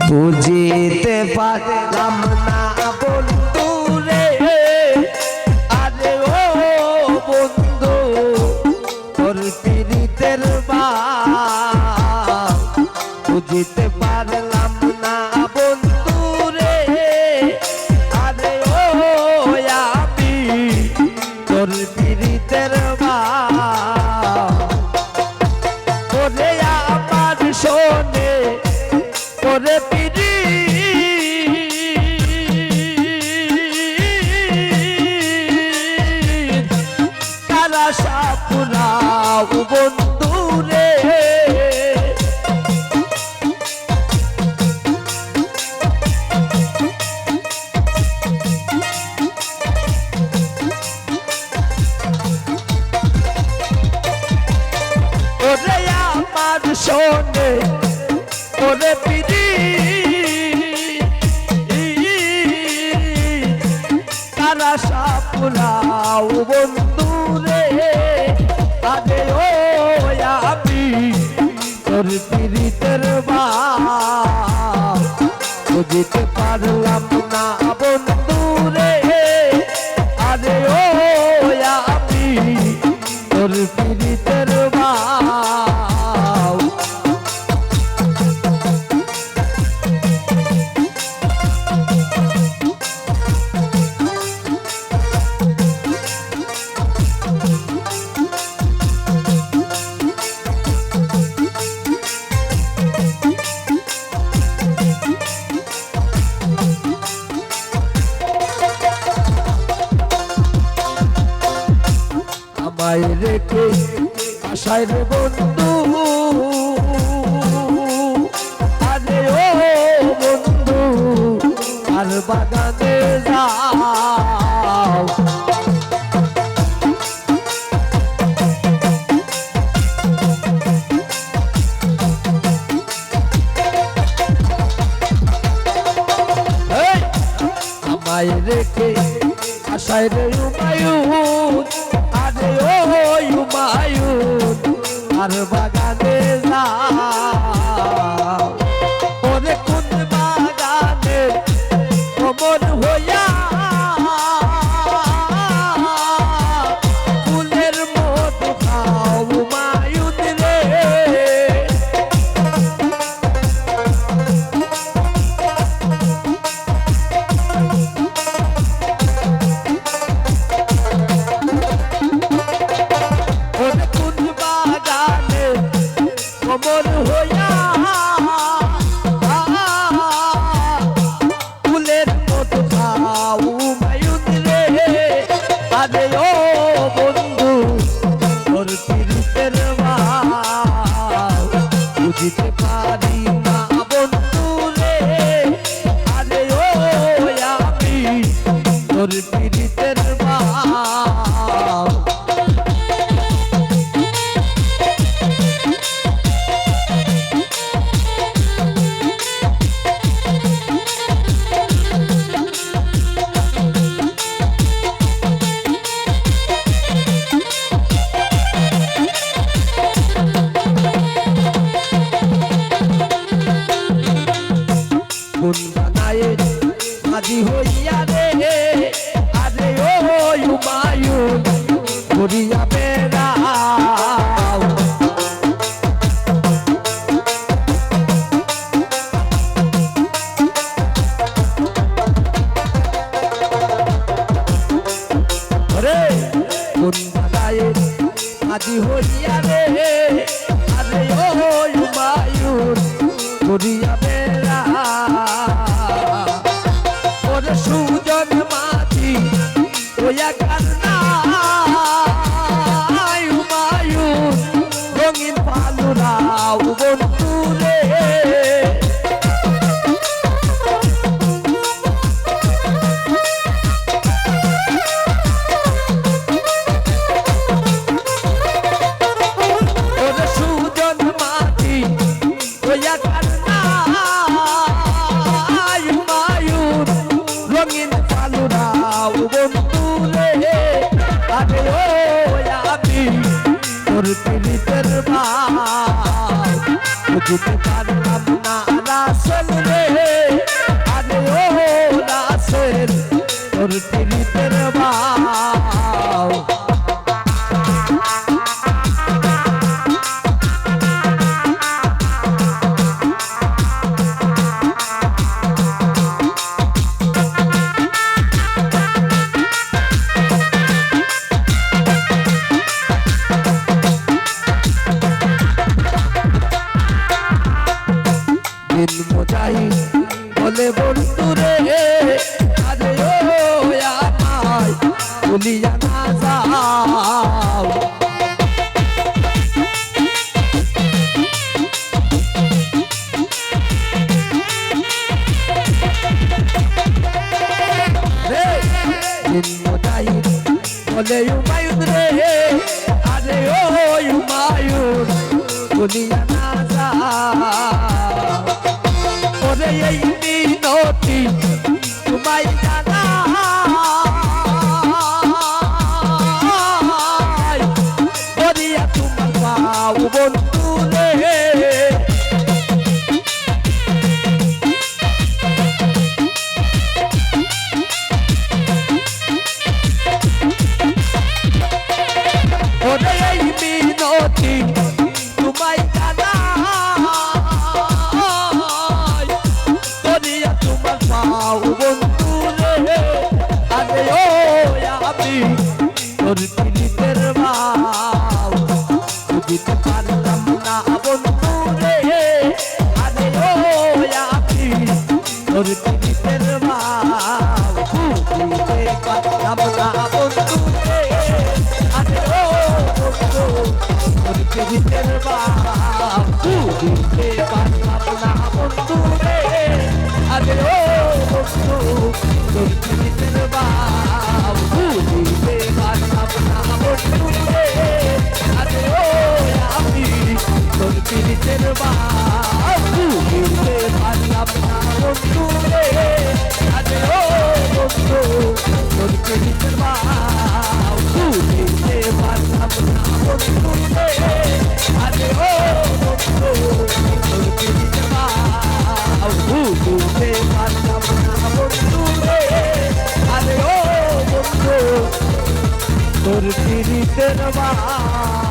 বুঝিতে পারলাম না বন্ধু রে, আরে ও বন্ধু তোর পীড়িতের বাপ। বুঝিতে পারলাম না বন্ধু রে, আরে ও আমি তোর পীড়িতের বাপ। ওরে আমার শোনে ওরে পিড়ি কারা সাপুরাও বন্ধু রে। ওরে আমার শোনে ওরে পিড়ি কারা সাপুরাও বন্ধু রে, আরে ও আমি তোর পীড়িতের বাপ। বুঝিতে পারলাম না বন্ধু রে, আরে ও আমি তোর পীড়িতের বাপ। আমায় রেখে আশায় রে বন্ধু, আরে ও বন্ধু আর বাগানে যাও। আমায় রেখে আশায় রে হুমায়ুন, আরে ও হুমায়ুন আর বাগানে যাও। ওরে কোন বাগানে অমর হইয়া ফুলের মতো খাও হুমায়ুন রে। অমর হইয়া ফুলের মতো খাও হুমায়ুন রে, আরে ও বন্ধু তোর পীড়িতের বাপ। বুঝিতে পারি না বন্ধু রে, আরে ও আমি তোর পীড়িতের বাপ। মাঝি হইয়া রে, আরে ও হুমায়ুন ঘুরিয়া বেড়াও। রে কোন বাগায়ে মাঝি হইয়া রে, আরে ও হুমায়ুন ঘুরিয়া সুজন মাঝি ওয়া কান্না হুমায়ুন রঙিন পালুরাও বন্ধু রে। ওরে সুজন মাঝি ওয়া কান্না হুমায়ুন রঙিন পালুরাও বন্ধু রে, আরে ও আমি তোর পীড়িতের বাপ। বুঝিতে পারলাম না রাসূল রে, দিন মোজাহি বলে বন্ধু রে আরে ও আমায় ভুলিয়া না যাও দিন মোজাহি বলে হুমায়ুন রে আরে ও হুমায়ুন ভুলিয়া না যাও ওরে এই মিনতি তোমায় জানাই বলিয়া তোমার পাও বন্ধু রে ওরে এই মিনতি তোমায় জানাই বলিয়া তোমার পাও বন্ধু রে আরে ও আমি তোর পিলিতের বাউ বুঝিতে পারলাম না বন্ধু রে আরে ও আমি তোর পিলিতের বাউ বুঝিতে পারলাম না বন্ধু রে আরে ও বন্ধু তোর পিলিতের বাউ বুঝিতে পারলাম না বন্ধু রে আরে ও বন্ধু তোর পিলিতের বাউ বুঝিতে পারলাম না বন্ধু রে আরে ও আমি তোর পিলিতের বাউ বুঝিতে পারলাম না বন্ধু রে আরে ও বন্ধু তোর পিলিতের বাউ বুঝিতে পারলাম না বন্ধু রে আরে ও বন্ধু তোর পিলিতের বাউ বুঝিতে পারলাম না বন্ধু রে আরে ও বন্ধু তোর পিলিতের বাউ